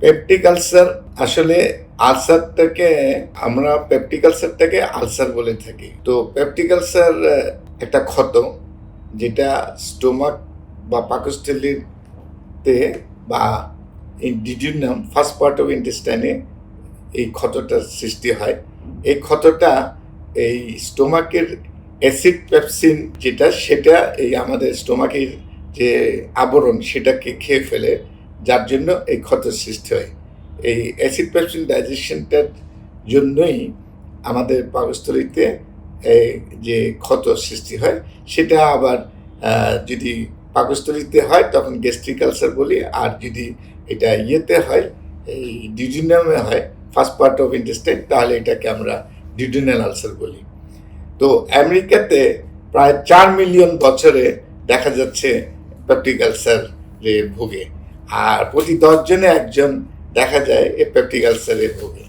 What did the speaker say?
Peptic ulcer আসলে আলসারটাকে আমরা peptic আলসারটাকে ulcer বলে থাকি। তো পেপটিক আলসার একটা ক্ষত, যেটা স্টোমাক বা পাকস্থলীতে বা ডিডিউনাম ফার্স্ট পার্ট অফ ইন্টেস্টাইনে এই ক্ষতটার সৃষ্টি হয়। এই ক্ষতটা এই স্টোমাকের অ্যাসিড পেপসিন সেটা এই আমাদের স্টোমাকের যে আবরণ সেটাকে খেয়ে ফেলে, যার জন্য এই ক্ষতের সৃষ্টি হয়। এই অ্যাসিড পেপসিন ডাইজেশনটার জন্যই আমাদের পাকস্থলীতে যে ক্ষত সৃষ্টি হয়, সেটা আবার যদি পাকস্থলীতে হয় তখন গ্যাস্ট্রিক আলসার বলি, আর যদি এটা ইয়েতে হয়, এই ডিউডিনামে হয় ফার্স্ট পার্ট অফ ইন্টেস্টাইন, তাহলে এটাকে আমরা ডিউডিনাল আলসার বলি। তো আমেরিকাতে প্রায় 4 মিলিয়ন বছরে দেখা যাচ্ছে পেপটিক আলসারে ভোগে, আর প্রতি 10 জনে একজন দেখা যায় এই পেপটিক আলসারে ভোগে।